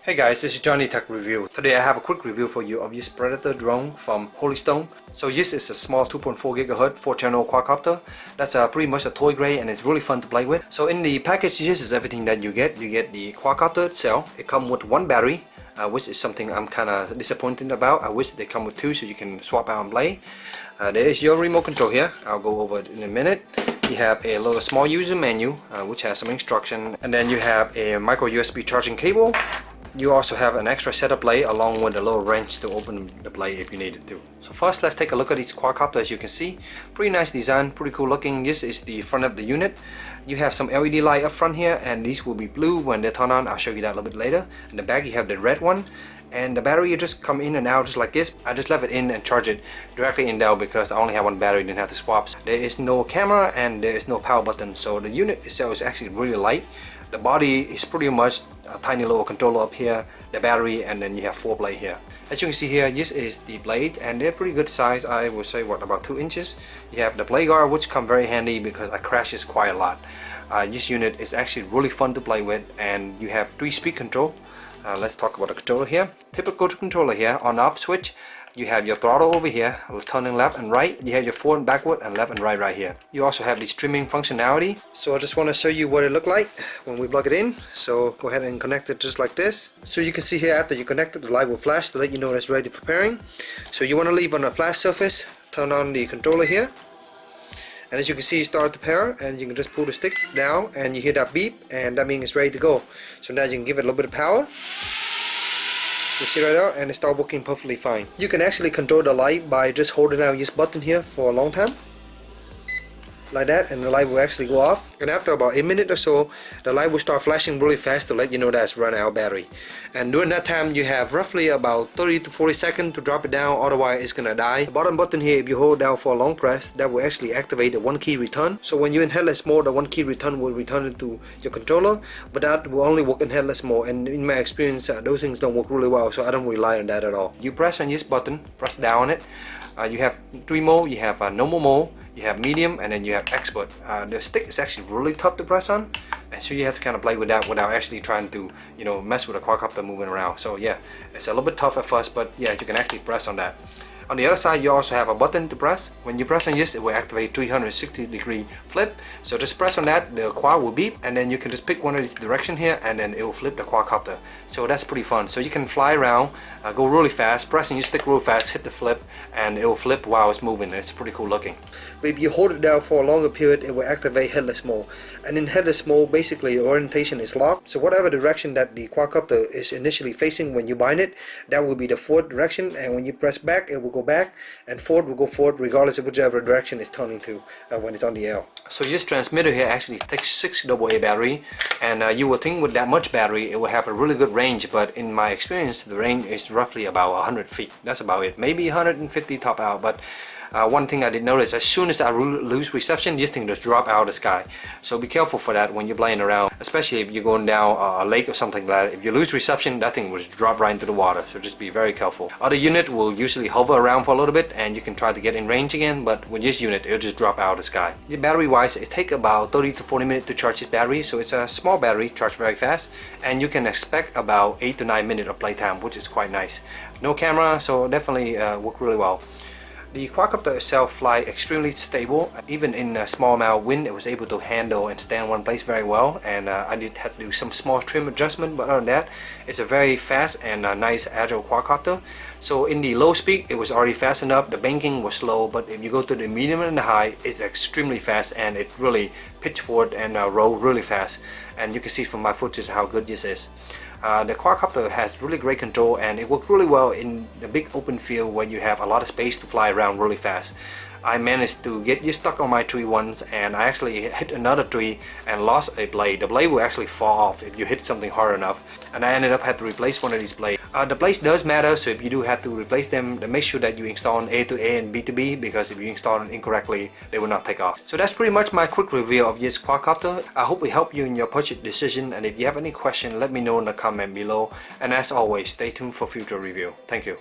Hey guys, this is JohnyTechReview. Today I have a quick review for you of this Predator drone from Holystone. So this is a small 2.4 GHz 4-channel quadcopter. That's pretty much a toy grade and it's really fun to play with. So in the package, this is everything that you get. You get the quadcopter itself. It comes with one battery, which is something I'm kind of disappointed about. I wish they come with two so you can swap out and play. There is your remote control here. I'll go over it in a minute. You have a little small user menu, which has some instruction, and then you have a micro USB charging cable. You also have an extra setup blade along with a little wrench to open the blade if you needed to. So first, let's take a look at each quadcopter. As you can see, pretty nice design, pretty cool looking. This is the front of the unit. You have some LED light up front here, and these will be blue when they turn on. I'll show you that a little bit later. In the back, you have the red one. And the battery, you just come in and out just like this. I just left it in and charge it directly in there because I only have one battery, didn't have to swap. There is no camera and there is no power button, so the unit itself is actually really light. The body is pretty much a tiny little controller up here, the battery, and then you have 4 blades here. As you can see here, this is the blade and they're pretty good size. I would say what, about 2 inches. You have the blade guard, which come very handy because I crash this quite a lot. This unit is actually really fun to play with, and you have 3-speed control. Let's talk about the controller here. Typical controller here, on off switch. You have your throttle over here, turning left and right. You have your forward and backward and left and right here. You also have the streaming functionality. So I just want to show you what it looks like when we plug it in. So go ahead and connect it just like this. So you can see here, after you connect it, the light will flash to let you know it's ready for pairing. So you want to leave on a flat surface, turn on the controller here. And as you can see, start to pair, and you can just pull the stick down and you hear that beep, and that means it's ready to go. So now you can give it a little bit of power. You see right there, and it starts working perfectly fine. You can actually control the light by just holding down this button here for a long time. Like that, and the light will actually go off, and after about a minute or so the light will start flashing really fast to let you know that it's run out of battery. And during that time you have roughly about 30 to 40 seconds to drop it down, otherwise it's gonna die. The bottom button here, if you hold down for a long press, that will actually activate the 1-key return. So when you're in headless mode, the 1-key return will return it to your controller, but that will only work in headless mode, and in my experience those things don't work really well, so I don't rely on that at all. You press on this button, press down on it. You have 3 mode. You have normal mode, you have medium, and then you have expert. The stick is actually really tough to press on, and so you have to kind of play with that without actually trying to, you know, mess with a quadcopter moving around. So yeah, it's a little bit tough at first, but yeah, you can actually press on that. On the other side, you also have a button to press. When you press on this, it will activate 360-degree flip. So just press on that, the quad will beep, and then you can just pick one of these direction here, and then it will flip the quadcopter. So that's pretty fun. So you can fly around, go really fast, pressing your stick real fast, hit the flip, and it will flip while it's moving. It's pretty cool looking. But if you hold it down for a longer period, it will activate headless mode. And in headless mode, basically your orientation is locked. So whatever direction that the quadcopter is initially facing when you bind it, that will be the forward direction, and when you press back, it will go back, and forward will go forward regardless of whichever direction it's turning to when it's on the air. So this transmitter here actually takes 6 AA battery, and you would think with that much battery it will have a really good range, but in my experience the range is roughly about 100 feet. That's about it, maybe 150 top out. But one thing I did notice, as soon as I lose reception, this thing just drop out of the sky. So be careful for that when you're playing around, especially if you're going down a lake or something like that. If you lose reception, that thing will just drop right into the water, so just be very careful. Other unit will usually hover around for a little bit and you can try to get in range again, but with this unit it'll just drop out of the sky. The battery wise, it takes about 30 to 40 minutes to charge this battery, so it's a small battery, charged very fast, and you can expect about 8 to 9 minutes of playtime, which is quite nice. No camera, so definitely work really well. The quadcopter itself fly extremely stable. Even in a small amount of wind, it was able to handle and stand one place very well, and I did have to do some small trim adjustment, but other than that, it's a very fast and nice agile quadcopter. So in the low speed, it was already fast enough. The banking was slow, but if you go to the medium and the high, it's extremely fast, and it really pitch forward and roll really fast. And you can see from my footage how good this is. The quadcopter has really great control, and it works really well in the big open field where you have a lot of space to fly around really fast. I managed to get you stuck on my tree once, and I actually hit another tree and lost a blade. The blade will actually fall off if you hit something hard enough, and I ended up had to replace one of these blades. The blades does matter, so if you do have to replace them, then make sure that you install an A to A and B to B, because if you install it incorrectly, they will not take off. So that's pretty much my quick review of this quadcopter. I hope it helped you in your purchase decision, and if you have any question, let me know in the comment below. And as always, stay tuned for future review. Thank you.